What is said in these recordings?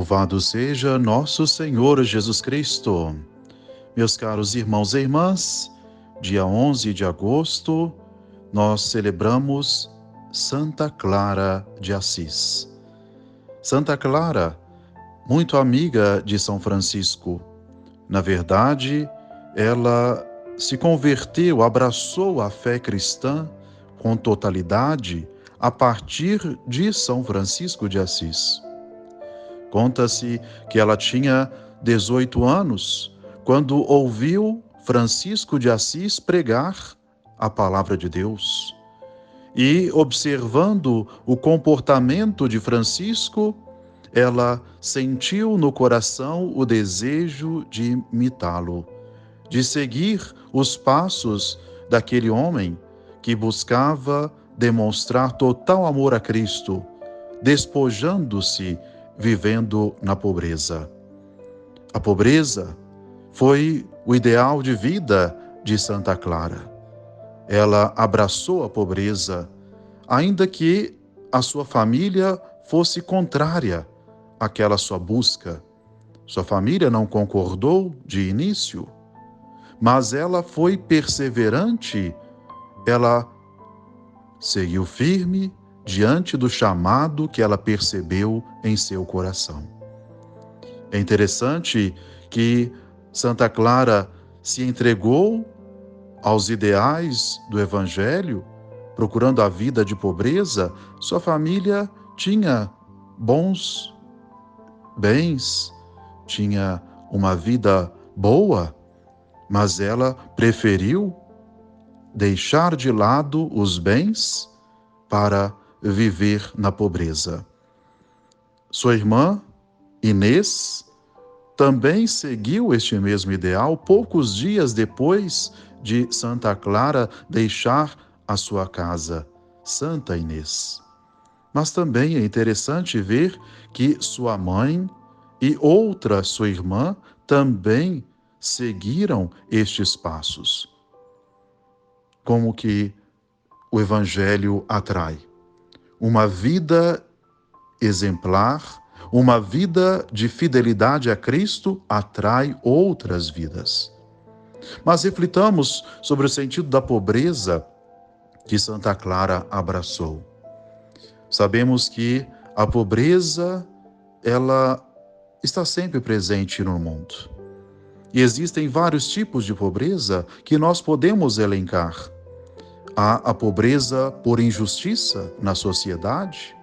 Louvado seja nosso Senhor Jesus Cristo. Meus caros irmãos e irmãs, dia 11 de agosto, nós celebramos Santa Clara de Assis. Santa Clara, muito amiga de São Francisco. Na verdade, ela se converteu, abraçou a fé cristã com totalidade a partir de São Francisco de Assis. Conta-se que ela tinha 18 anos quando ouviu Francisco de Assis pregar a palavra de Deus. E, observando o comportamento de Francisco, ela sentiu no coração o desejo de imitá-lo, de seguir os passos daquele homem que buscava demonstrar total amor a Cristo, despojando-se, vivendo na pobreza. A pobreza foi o ideal de vida de Santa Clara. Ela abraçou a pobreza, ainda que a sua família fosse contrária àquela sua busca. Sua família não concordou de início, mas ela foi perseverante, ela seguiu firme diante do chamado que ela percebeu em seu coração. É interessante que Santa Clara se entregou aos ideais do Evangelho, procurando a vida de pobreza. Sua família tinha bons bens, tinha uma vida boa, mas ela preferiu deixar de lado os bens para viver na pobreza. Sua irmã, Inês, também seguiu este mesmo ideal poucos dias depois de Santa Clara deixar a sua casa, Santa Inês. Mas também é interessante ver que sua mãe e outra sua irmã também seguiram estes passos. Como que o Evangelho atrai uma vida exemplar, uma vida de fidelidade a Cristo atrai outras vidas. Mas reflitamos sobre o sentido da pobreza que Santa Clara abraçou. Sabemos que a pobreza, ela está sempre presente no mundo. E existem vários tipos de pobreza que nós podemos elencar. Há a pobreza por injustiça na sociedade.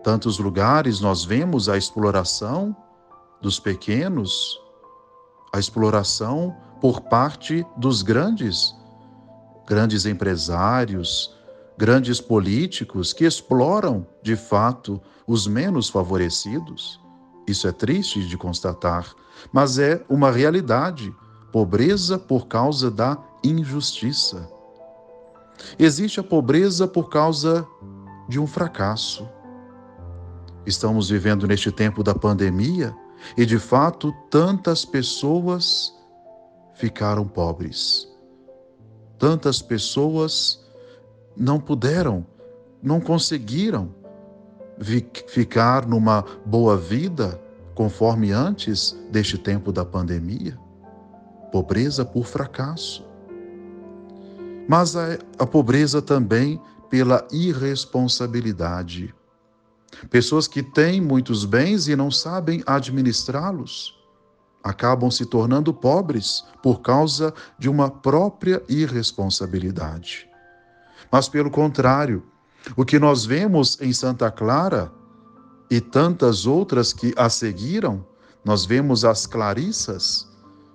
Tantos lugares nós vemos a exploração dos pequenos, a exploração por parte dos grandes empresários, grandes políticos que exploram, de fato, os menos favorecidos. Isso é triste de constatar, mas é uma realidade. Pobreza por causa da injustiça. Existe a pobreza por causa de um fracasso. Estamos vivendo neste tempo da pandemia e, de fato, tantas pessoas ficaram pobres. Tantas pessoas não puderam, não conseguiram ficar numa boa vida conforme antes deste tempo da pandemia. Pobreza por fracasso. Mas a pobreza também pela irresponsabilidade. Pessoas que têm muitos bens e não sabem administrá-los acabam se tornando pobres por causa de uma própria irresponsabilidade. Mas, pelo contrário, o que nós vemos em Santa Clara e tantas outras que a seguiram, nós vemos as Clarissas,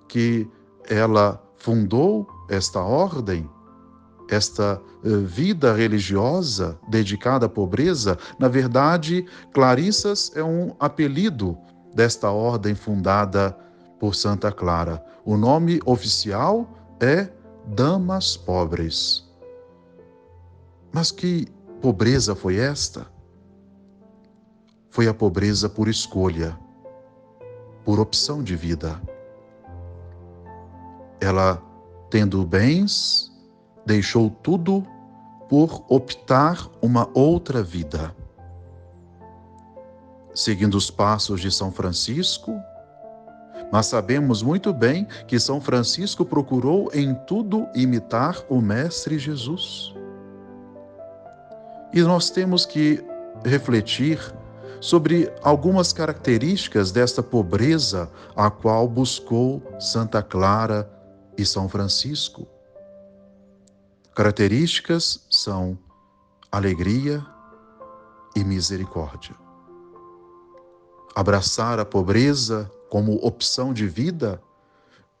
que ela fundou esta ordem, esta vida religiosa dedicada à pobreza. Na verdade, Clarissas é um apelido desta ordem fundada por Santa Clara. O nome oficial é Damas Pobres. Mas que pobreza foi esta? Foi a pobreza por escolha, por opção de vida. Ela, tendo bens, deixou tudo por optar uma outra vida. seguindo os passos de São Francisco, mas sabemos muito bem que São Francisco procurou em tudo imitar o Mestre Jesus. E nós temos que refletir sobre algumas características desta pobreza a qual buscou Santa Clara e São Francisco. Características são alegria e misericórdia. Abraçar a pobreza como opção de vida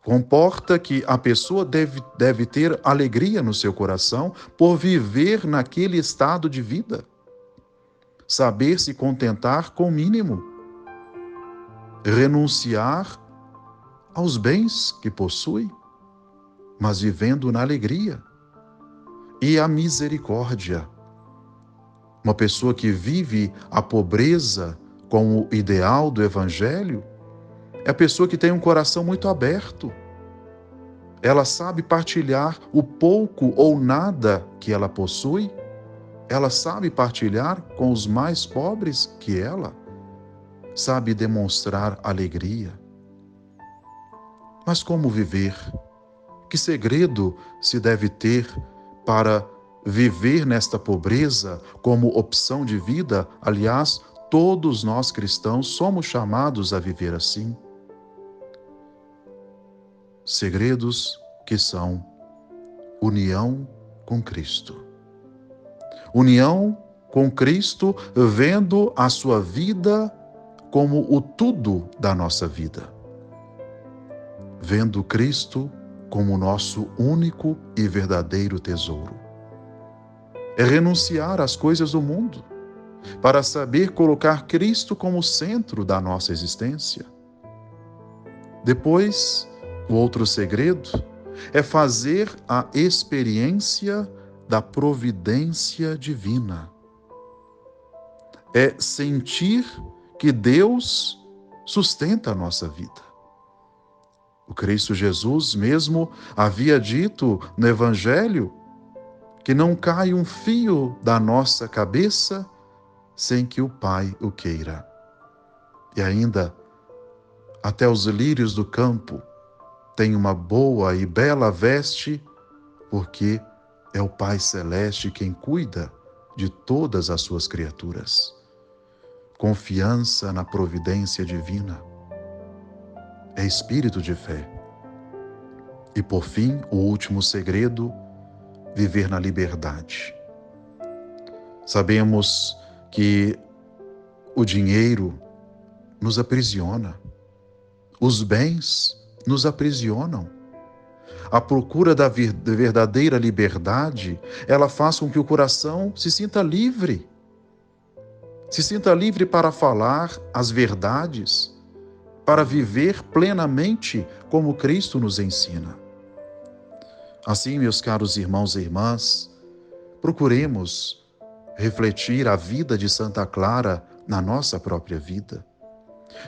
comporta que a pessoa deve ter alegria no seu coração por viver naquele estado de vida. Saber se contentar com o mínimo. Renunciar aos bens que possui, mas vivendo na alegria. E a misericórdia. Uma pessoa que vive a pobreza como o ideal do Evangelho é a pessoa que tem um coração muito aberto. Ela sabe partilhar o pouco ou nada que ela possui. Ela sabe partilhar com os mais pobres que ela. Sabe demonstrar alegria. Mas como viver? Que segredo se deve ter para viver nesta pobreza como opção de vida? Aliás, todos nós cristãos somos chamados a viver assim. Segredos que são união com Cristo. União com Cristo, vendo a sua vida como o tudo da nossa vida. Vendo Cristo como o nosso único e verdadeiro tesouro. É renunciar às coisas do mundo, para saber colocar Cristo como centro da nossa existência. Depois, o outro segredo é fazer a experiência da providência divina. É sentir que Deus sustenta a nossa vida. O Cristo Jesus mesmo havia dito no Evangelho que não cai um fio da nossa cabeça sem que o Pai o queira. E ainda, até os lírios do campo têm uma boa e bela veste, porque é o Pai Celeste quem cuida de todas as suas criaturas. Confiança na providência divina. É espírito de fé. E por fim, o último segredo, viver na liberdade. Sabemos que o dinheiro nos aprisiona. Os bens nos aprisionam. A procura da verdadeira liberdade, ela faz com que o coração se sinta livre. Se sinta livre para falar as verdades, para viver plenamente como Cristo nos ensina. Assim, meus caros irmãos e irmãs, procuremos refletir a vida de Santa Clara na nossa própria vida.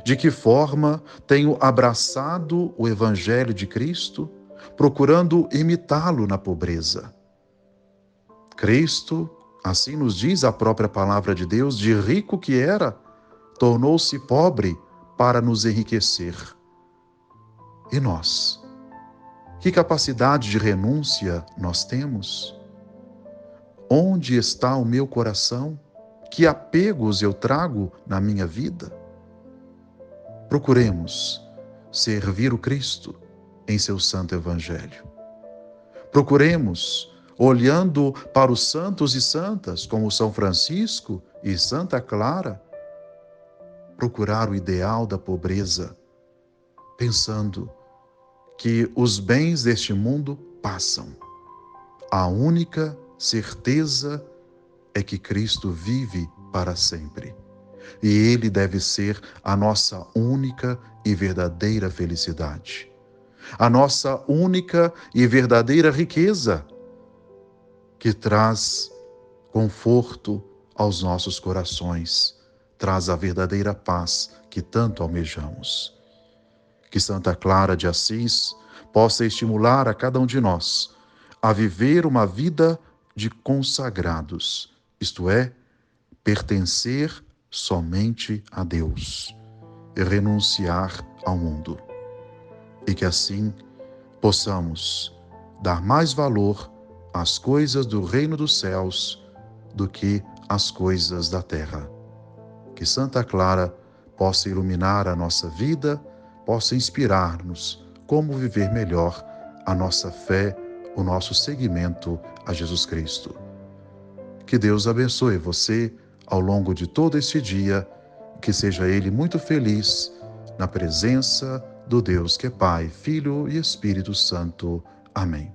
De que forma tenho abraçado o Evangelho de Cristo, procurando imitá-lo na pobreza. Cristo, assim nos diz a própria palavra de Deus, de rico que era, tornou-se pobre para nos enriquecer. E nós? Que capacidade de renúncia nós temos? Onde está o meu coração? Que apegos eu trago na minha vida? Procuremos servir o Cristo em seu santo Evangelho. Procuremos, olhando para os santos e santas, como São Francisco e Santa Clara, procurar o ideal da pobreza, pensando que os bens deste mundo passam. A única certeza é que Cristo vive para sempre. E Ele deve ser a nossa única e verdadeira felicidade. A nossa única e verdadeira riqueza, que traz conforto aos nossos corações, traz a verdadeira paz que tanto almejamos. Que Santa Clara de Assis possa estimular a cada um de nós a viver uma vida de consagrados, isto é, pertencer somente a Deus e renunciar ao mundo. E que assim possamos dar mais valor às coisas do reino dos céus do que às coisas da terra. Que Santa Clara possa iluminar a nossa vida, possa inspirar-nos como viver melhor a nossa fé, o nosso seguimento a Jesus Cristo. Que Deus abençoe você ao longo de todo este dia, que seja Ele muito feliz na presença do Deus que é Pai, Filho e Espírito Santo. Amém.